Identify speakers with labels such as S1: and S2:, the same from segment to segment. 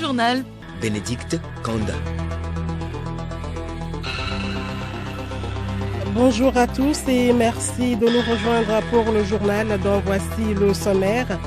S1: journal.
S2: Bénédicte Kanda.
S3: Bonjour à tous et merci de nous rejoindre pour le journal dont voici le sommaire.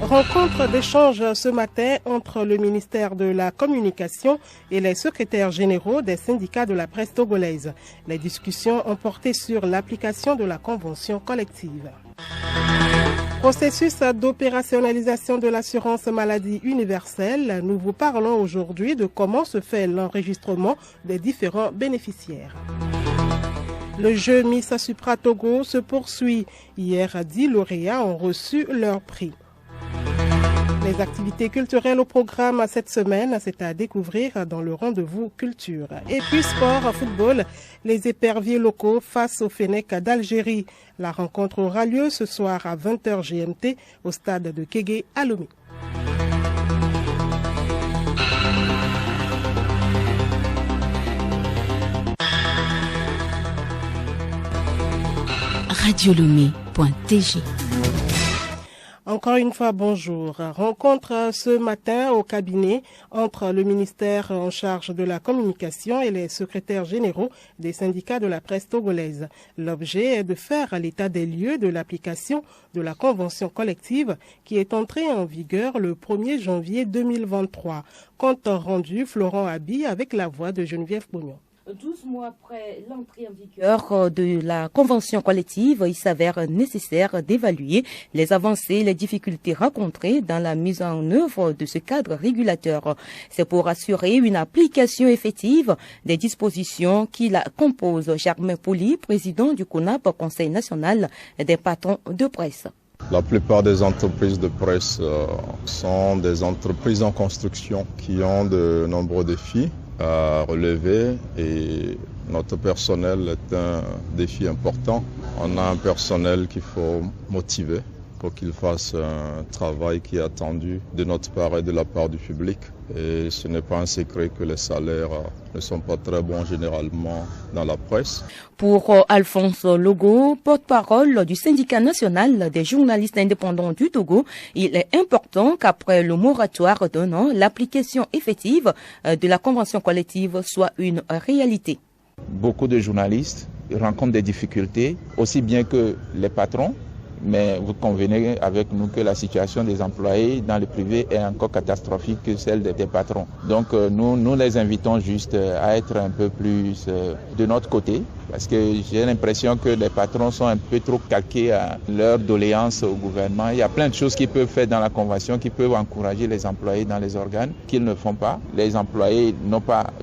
S3: Rencontre d'échange ce matin entre le ministère de la Communication et les secrétaires généraux des syndicats de la presse togolaise. Les discussions ont porté sur l'application de la convention collective. Processus d'opérationnalisation de l'assurance maladie universelle. Nous vous parlons aujourd'hui de comment se fait l'enregistrement des différents bénéficiaires. Le jeu Miss Supra Togo se poursuit. Hier, 10 lauréats ont reçu leur prix. Les activités culturelles au programme cette semaine, c'est à découvrir dans le rendez-vous culture. Et puis sport, football, les éperviers locaux face au Fennec d'Algérie. La rencontre aura lieu ce soir à 20h GMT au stade de Kégué à Lomé.
S1: Radiolomé.tg.
S3: Encore une fois, bonjour. Rencontre ce matin au cabinet entre le ministère en charge de la communication et les secrétaires généraux des syndicats de la presse togolaise. L'objet est de faire l'état des lieux de l'application de la convention collective qui est entrée en vigueur le 1er janvier 2023. Compte rendu Florent Abi avec la voix de Geneviève Pognon.
S4: 12 mois après l'entrée en vigueur de la convention collective, il s'avère nécessaire d'évaluer les avancées et les difficultés rencontrées dans la mise en œuvre de ce cadre régulateur. C'est pour assurer une application effective des dispositions qui la composent. Germain Poli, président du CONAP, Conseil national des patrons de presse.
S5: La plupart des entreprises de presse sont des entreprises en construction qui ont de nombreux défis à relever et notre personnel est un défi important. On a un personnel qu'il faut motiver pour qu'il fasse un travail qui est attendu de notre part et de la part du public. Et ce n'est pas un secret que les salaires ne sont pas très bons généralement dans la presse.
S4: Pour Alphonse Logo, porte-parole du syndicat national des journalistes indépendants du Togo, il est important qu'après le moratoire d'un an, l'application effective de la convention collective soit une réalité.
S6: Beaucoup de journalistes rencontrent des difficultés, aussi bien que les patrons. Mais vous convenez avec nous que la situation des employés dans le privé est encore catastrophique que celle des patrons. Donc nous les invitons juste à être un peu plus de notre côté, parce que j'ai l'impression que les patrons sont un peu trop calqués à leur doléance au gouvernement. Il y a plein de choses qu'ils peuvent faire dans la convention qui peuvent encourager les employés dans les organes qu'ils ne font pas.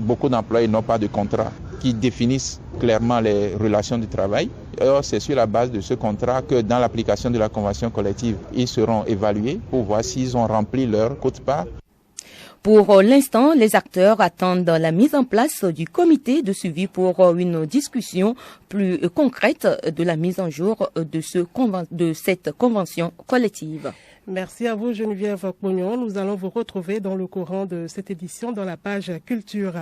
S6: Beaucoup d'employés n'ont pas de contrat qui définissent clairement les relations de travail. Alors, c'est sur la base de ce contrat que dans l'application de la convention collective, ils seront évalués pour voir s'ils ont rempli leur quote-part.
S4: Pour l'instant, les acteurs attendent la mise en place du comité de suivi pour une discussion plus concrète de la mise en jour de cette convention collective.
S3: Merci à vous Geneviève Pognon. Nous allons vous retrouver dans le courant de cette édition dans la page culture.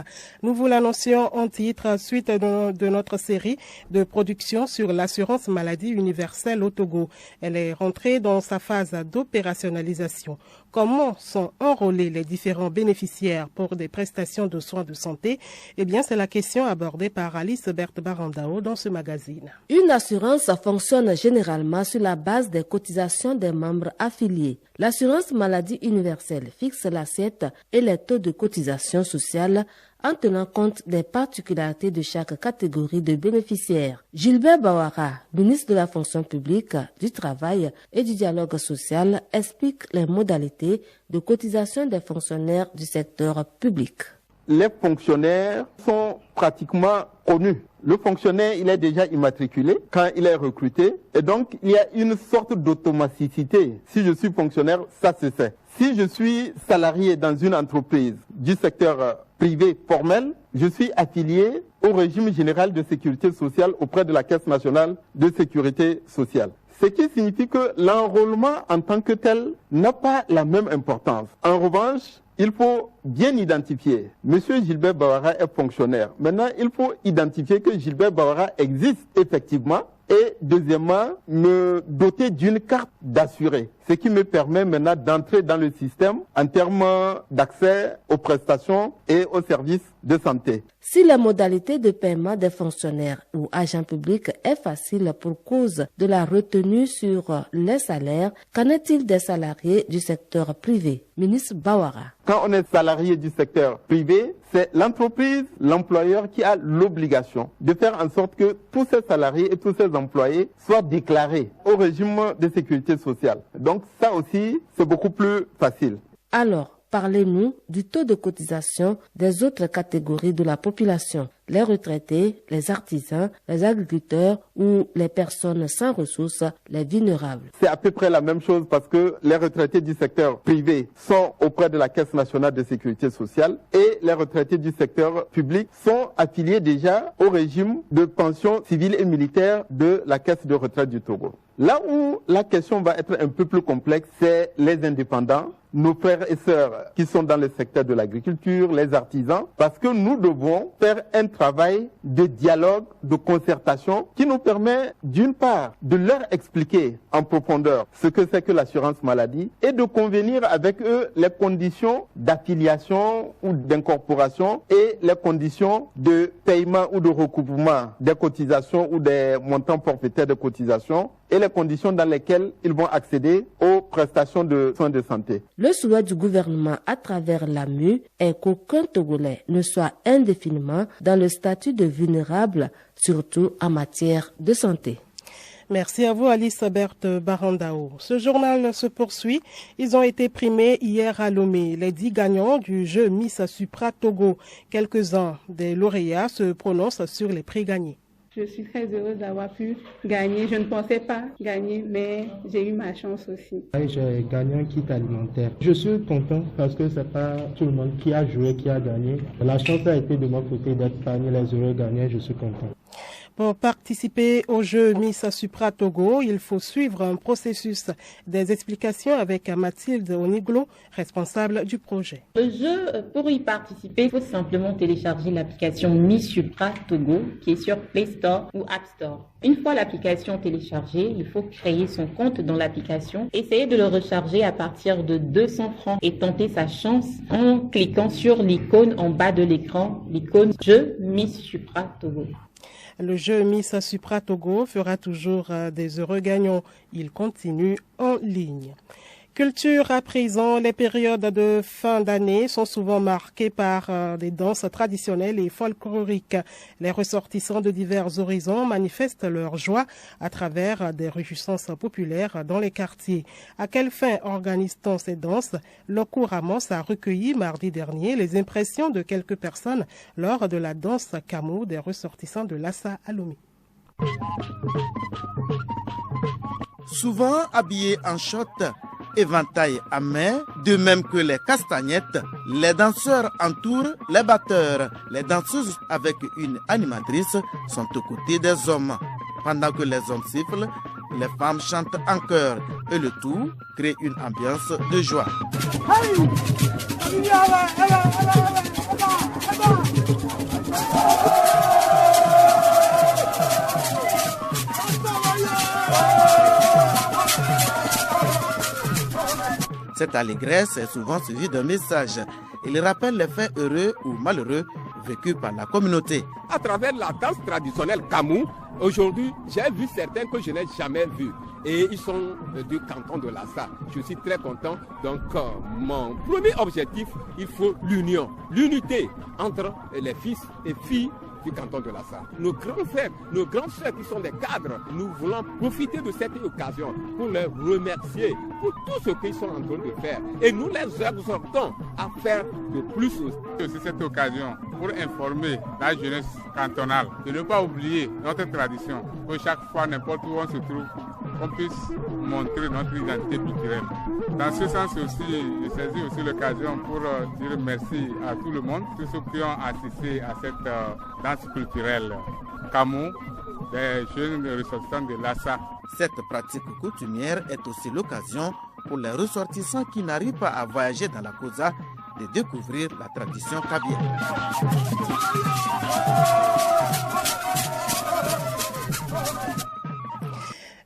S3: Nous vous l'annoncions en titre suite de notre série de production sur l'assurance maladie universelle au Togo. Elle est rentrée dans sa phase d'opérationnalisation. Comment sont enrôlés les différents bénéficiaires pour des prestations de soins de santé? Eh bien, c'est la question abordée par Alice Berthe Barandao dans ce magazine.
S7: Une assurance fonctionne généralement sur la base des cotisations des membres affiliés. L'assurance maladie universelle fixe l'assiette et les taux de cotisation sociale en tenant compte des particularités de chaque catégorie de bénéficiaires. Gilbert Bawara, ministre de la fonction publique, du travail et du dialogue social, explique les modalités de cotisation des fonctionnaires du secteur public.
S8: Les fonctionnaires sont pratiquement connus. Le fonctionnaire, il est déjà immatriculé quand il est recruté et donc il y a une sorte d'automaticité. Si je suis fonctionnaire, ça se fait. Si je suis salarié dans une entreprise du secteur privé formel, je suis affilié au régime général de sécurité sociale auprès de la Caisse nationale de sécurité sociale. Ce qui signifie que l'enrôlement en tant que tel n'a pas la même importance. En revanche, il faut bien identifier. Monsieur Gilbert Bawara est fonctionnaire. Maintenant, il faut identifier que Gilbert Bawara existe effectivement et deuxièmement, me doter d'une carte d'assuré, ce qui me permet maintenant d'entrer dans le système en termes d'accès aux prestations et aux services de santé.
S7: Si la modalité de paiement des fonctionnaires ou agents publics est facile pour cause de la retenue sur les salaires, qu'en est-il des salariés du secteur privé? Ministre Bawara.
S8: Quand on est salarié du secteur privé, c'est l'entreprise, l'employeur qui a l'obligation de faire en sorte que tous ces salariés et tous ces employés soient déclarés au régime de sécurité sociale. Donc ça aussi, c'est beaucoup plus facile.
S7: Alors, parlez-nous du taux de cotisation des autres catégories de la population, les retraités, les artisans, les agriculteurs ou les personnes sans ressources, les vulnérables.
S8: C'est à peu près la même chose parce que les retraités du secteur privé sont auprès de la Caisse nationale de sécurité sociale et les retraités du secteur public sont affiliés déjà au régime de pension civile et militaire de la Caisse de retraite du Togo. Là où la question va être un peu plus complexe, c'est les indépendants, nos frères et sœurs qui sont dans le secteur de l'agriculture, les artisans, parce que nous devons faire un travail de dialogue, de concertation qui nous permet d'une part de leur expliquer en profondeur ce que c'est que l'assurance maladie et de convenir avec eux les conditions d'affiliation ou d'incorporation et les conditions de paiement ou de recouvrement des cotisations ou des montants forfaitaires de cotisations et les conditions dans lesquelles ils vont accéder aux prestations de soins de santé.
S7: Le souhait du gouvernement à travers l'AMU est qu'aucun Togolais ne soit indéfiniment dans le statut de vulnérable, surtout en matière de santé.
S3: Merci à vous, Alice Berthe Barandao. Ce journal se poursuit. Ils ont été primés hier à Lomé. Les 10 gagnants du jeu Miss Supra Togo. Quelques-uns des lauréats se prononcent sur les prix gagnés.
S9: Je suis très heureuse d'avoir pu gagner. Je ne pensais pas gagner, mais j'ai eu ma chance aussi.
S10: J'ai gagné un kit alimentaire. Je suis content parce que c'est pas tout le monde qui a joué, qui a gagné. La chance a été de mon côté d'être parmi les heureux gagnants. Je suis content.
S3: Pour participer au jeu Miss Supra Togo, il faut suivre un processus. Des explications avec Mathilde Oniglo, responsable du projet.
S11: Le jeu, pour y participer, il faut simplement télécharger l'application Miss Supra Togo qui est sur Play Store ou App Store. Une fois l'application téléchargée, il faut créer son compte dans l'application, essayer de le recharger à partir de 200 francs et tenter sa chance en cliquant sur l'icône en bas de l'écran, l'icône Jeu Miss Supra Togo.
S3: Le jeu Miss Supra Togo fera toujours des heureux gagnants. Il continue en ligne. Culture à présent, les périodes de fin d'année sont souvent marquées par des danses traditionnelles et folkloriques. Les ressortissants de divers horizons manifestent leur joie à travers des réjouissances populaires dans les quartiers. À quelle fin organise-t-on ces danses? Loko Ramos a recueilli mardi dernier les impressions de quelques personnes lors de la danse Kamou des ressortissants de Lassa à Lomé.
S12: Souvent habillés en short, éventail à main, de même que les castagnettes, les danseurs entourent les batteurs. Les danseuses avec une animatrice sont aux côtés des hommes. Pendant que les hommes sifflent, les femmes chantent en chœur et le tout crée une ambiance de joie. Cette allégresse est souvent suivie d'un message. Il rappelle les faits heureux ou malheureux vécus par la communauté.
S13: À travers la danse traditionnelle Kamou, aujourd'hui, j'ai vu certains que je n'ai jamais vus. Et ils sont du canton de Lassa. Je suis très content. Donc, mon premier objectif, il faut l'union, l'unité entre les fils et filles du canton de Lassa. Nos grands frères, nos grandes sœurs qui sont des cadres, nous voulons profiter de cette occasion pour les remercier pour tout ce qu'ils sont en train de faire. Et nous les exhortons à faire de plus aussi.
S14: C'est cette occasion pour informer la jeunesse cantonale de ne pas oublier notre tradition, que chaque fois, n'importe où on se trouve, on puisse montrer notre identité culturelle. Dans ce sens aussi, je saisis aussi l'occasion pour dire merci à tout le monde, tous ceux qui ont assisté à cette danse culturelle Kamou, des jeunes ressortissants de Lassa.
S12: Cette pratique coutumière est aussi l'occasion pour les ressortissants qui n'arrivent pas à voyager dans la Kosa de découvrir la tradition kabylie.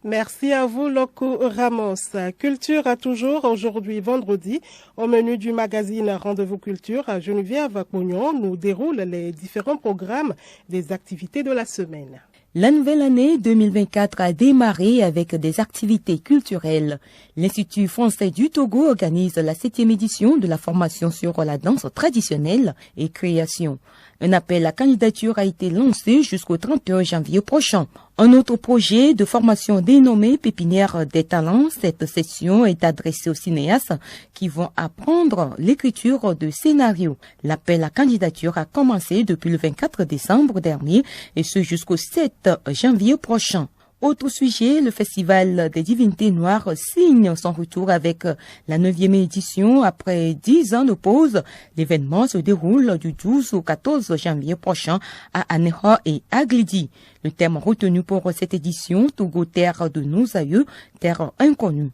S3: Merci à vous, Loco Ramos. Culture à toujours, aujourd'hui vendredi. Au menu du magazine Rendez-vous Culture, Geneviève Cognon nous déroule les différents programmes des activités de la semaine.
S4: La nouvelle année 2024 a démarré avec des activités culturelles. L'Institut français du Togo organise la 7e édition de la formation sur la danse traditionnelle et création. Un appel à candidature a été lancé jusqu'au 31 janvier prochain. Un autre projet de formation dénommé Pépinière des talents, cette session est adressée aux cinéastes qui vont apprendre l'écriture de scénarios. L'appel à candidature a commencé depuis le 24 décembre dernier et ce jusqu'au 7 janvier prochain. Autre sujet, le Festival des divinités noires signe son retour avec la 9e édition. Après 10 ans de pause, l'événement se déroule du 12 au 14 janvier prochain à Aneha et Aglidi. Le thème retenu pour cette édition, Togo, terre de nos aïeux, terre inconnue.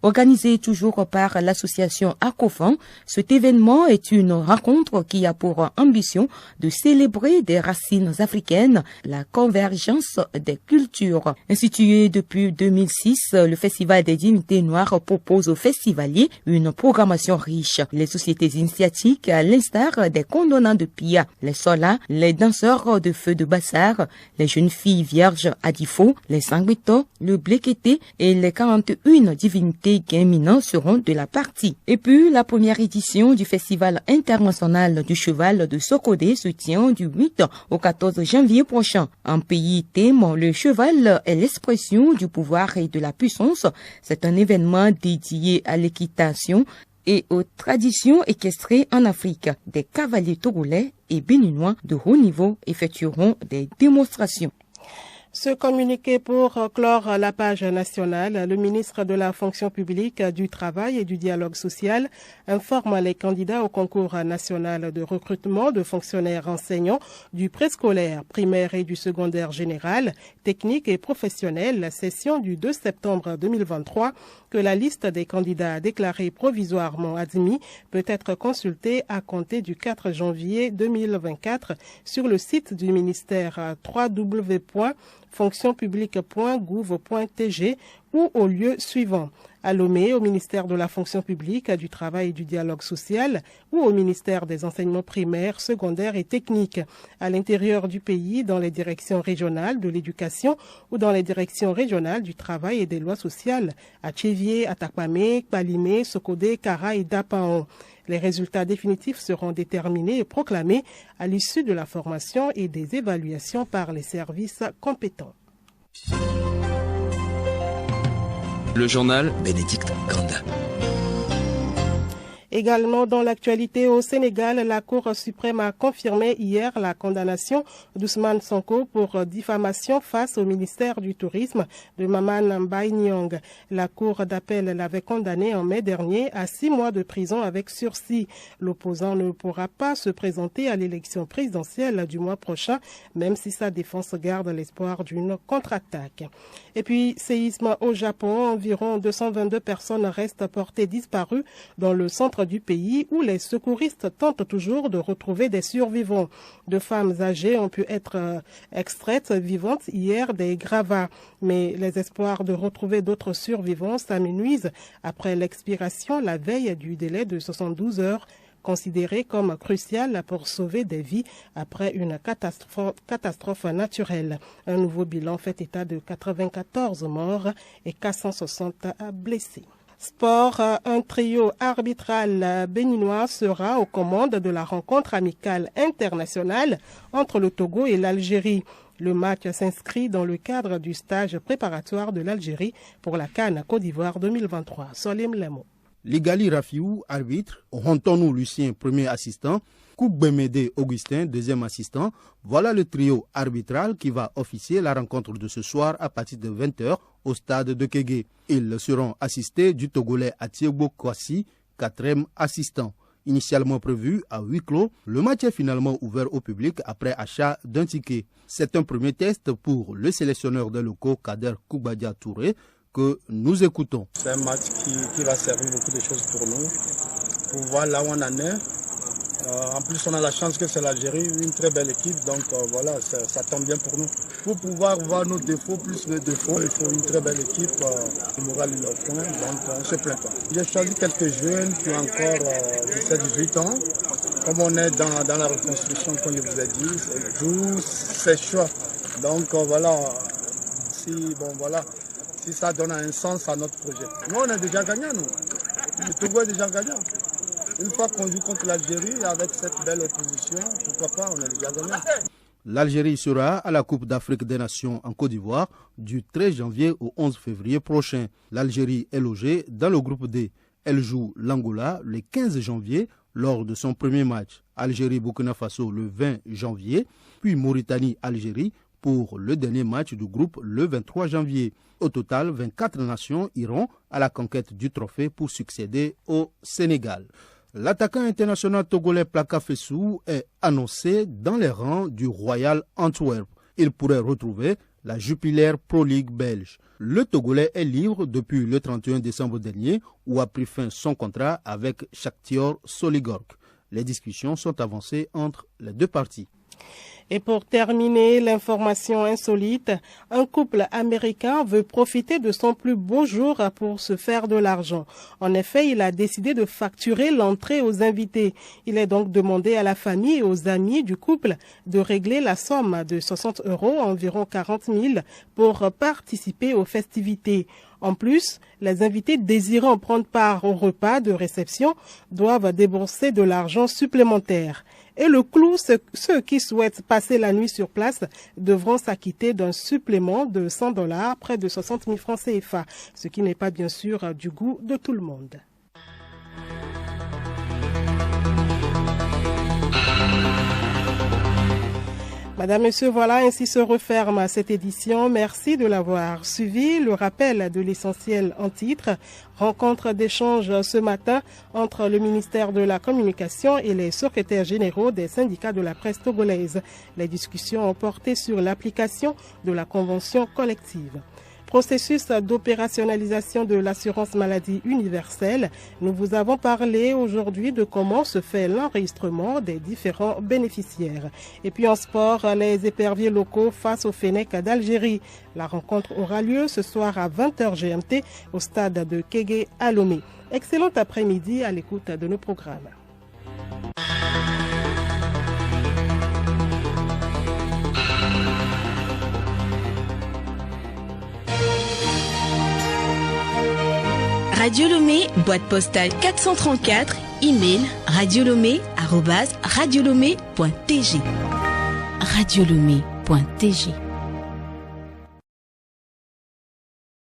S4: Organisé toujours par l'association ACOFAN, cet événement est une rencontre qui a pour ambition de célébrer des racines africaines, la convergence des cultures. Institué depuis 2006, le Festival des divinités noires propose aux festivaliers une programmation riche. Les sociétés initiatiques, à l'instar des condonnants de Pia, les Sola, les danseurs de feu de Bassar, les jeunes filles vierges à Difo, les Sanguito, le Blekété et les 41 divinités éminents seront de la partie. Et puis, la première édition du Festival international du cheval de Sokodé se tient du 8 au 14 janvier prochain. En pays thème, le cheval est l'expression du pouvoir et de la puissance. C'est un événement dédié à l'équitation et aux traditions équestrées en Afrique. Des cavaliers togolais et béninois de haut niveau effectueront des démonstrations.
S3: Ce communiqué pour clore la page nationale, le ministre de la fonction publique, du travail et du dialogue social informe les candidats au concours national de recrutement de fonctionnaires enseignants du préscolaire, primaire et du secondaire général, technique et professionnel, la session du 2 septembre 2023, que la liste des candidats déclarés provisoirement admis peut être consultée à compter du 4 janvier 2024 sur le site du ministère www.fonctionpublique.gouv.tg ou au lieu suivant: à Lomé, au ministère de la fonction publique, du travail et du dialogue social, ou au ministère des enseignements primaires, secondaires et techniques, à l'intérieur du pays, dans les directions régionales de l'éducation ou dans les directions régionales du travail et des lois sociales, à Tchévier, à Takpamé, Kpalimé, Sokodé, Kara et Dapaon. Les résultats définitifs seront déterminés et proclamés à l'issue de la formation et des évaluations par les services compétents.
S2: Le journal Bénédicte Kanda.
S3: Également dans l'actualité au Sénégal, la Cour suprême a confirmé hier la condamnation d'Ousmane Sonko pour diffamation face au ministère du Tourisme de Maman Mbaye Nyong. La Cour d'appel l'avait condamné en mai dernier à 6 mois de prison avec sursis. L'opposant ne pourra pas se présenter à l'élection présidentielle du mois prochain, même si sa défense garde l'espoir d'une contre-attaque. Et puis, séisme au Japon, environ 222 personnes restent portées disparues dans le centre du pays où les secouristes tentent toujours de retrouver des survivants. 2 femmes âgées ont pu être extraites vivantes hier des gravats, mais les espoirs de retrouver d'autres survivants s'amenuisent après l'expiration la veille du délai de 72 heures considéré comme crucial pour sauver des vies après une catastrophe naturelle. Un nouveau bilan fait état de 94 morts et 460 blessés. Sport, un trio arbitral béninois sera aux commandes de la rencontre amicale internationale entre le Togo et l'Algérie. Le match s'inscrit dans le cadre du stage préparatoire de l'Algérie pour la CAN Côte d'Ivoire 2023. Solim Lemo.
S15: Ligali Rafiou, arbitre, Hontonou Lucien, premier assistant, Koukbemede Augustin, deuxième assistant. Voilà le trio arbitral qui va officier la rencontre de ce soir à partir de 20h au stade de Kégué. Ils seront assistés du Togolais Atiebo Kwasi, quatrième assistant. Initialement prévu à huis clos, le match est finalement ouvert au public après achat d'un ticket. C'est un premier test pour le sélectionneur des locaux Kader Koubadia Touré, que nous écoutons.
S16: C'est un match qui va servir beaucoup de choses pour nous, pour voir là où on en est, En plus, on a la chance que c'est l'Algérie, une très belle équipe, donc voilà, ça tombe bien pour nous. Pour pouvoir voir nos défauts plus les défauts, il faut une très belle équipe, le moral est au point, donc on ne se plaint pas. J'ai choisi quelques jeunes qui ont encore 17-18 ans. Comme on est dans la reconstruction, comme je vous ai dit, c'est d'où ces choix. Donc voilà, si ça donne un sens à notre projet. Nous, on est déjà gagnants, nous. Le Togo est déjà gagnant. Une fois qu'on joue contre l'Algérie, avec cette belle opposition, pourquoi pas, on est déjà gagnant.
S15: L'Algérie sera à la Coupe d'Afrique des Nations en Côte d'Ivoire du 13 janvier au 11 février prochain. L'Algérie est logée dans le groupe D. Elle joue l'Angola le 15 janvier lors de son premier match. Algérie-Burkina Faso le 20 janvier, puis Mauritanie-Algérie pour le dernier match du groupe le 23 janvier. Au total, 24 nations iront à la conquête du trophée pour succéder au Sénégal. L'attaquant international togolais Plaka Fessou est annoncé dans les rangs du Royal Antwerp. Il pourrait retrouver la Jupiler Pro League belge. Le Togolais est libre depuis le 31 décembre dernier où a pris fin son contrat avec Shakhtar Soligorsk. Les discussions sont avancées entre les deux parties.
S3: Et pour terminer, l'information insolite, un couple américain veut profiter de son plus beau jour pour se faire de l'argent. En effet, il a décidé de facturer l'entrée aux invités. Il est donc demandé à la famille et aux amis du couple de régler la somme de 60 €, environ 40 000, pour participer aux festivités. En plus, les invités désirant prendre part au repas de réception doivent débourser de l'argent supplémentaire. Et le clou, ceux qui souhaitent passer la nuit sur place devront s'acquitter d'un supplément de 100 $, près de 60 000 francs CFA, ce qui n'est pas bien sûr du goût de tout le monde. Madame, Monsieur, voilà, ainsi se referme cette édition. Merci de l'avoir suivi. Le rappel de l'essentiel en titre. Rencontre d'échange ce matin entre le ministère de la Communication et les secrétaires généraux des syndicats de la presse togolaise. Les discussions ont porté sur l'application de la convention collective. Processus d'opérationnalisation de l'assurance maladie universelle. Nous vous avons parlé aujourd'hui de comment se fait l'enregistrement des différents bénéficiaires. Et puis en sport, les éperviers locaux face au Fennec d'Algérie. La rencontre aura lieu ce soir à 20h GMT au stade de Kégué à Lomé. Excellent après-midi à l'écoute de nos programmes.
S1: Radio Lomé, boîte postale 434, email radiolomé@radiolomé.tg. radiolomé.tg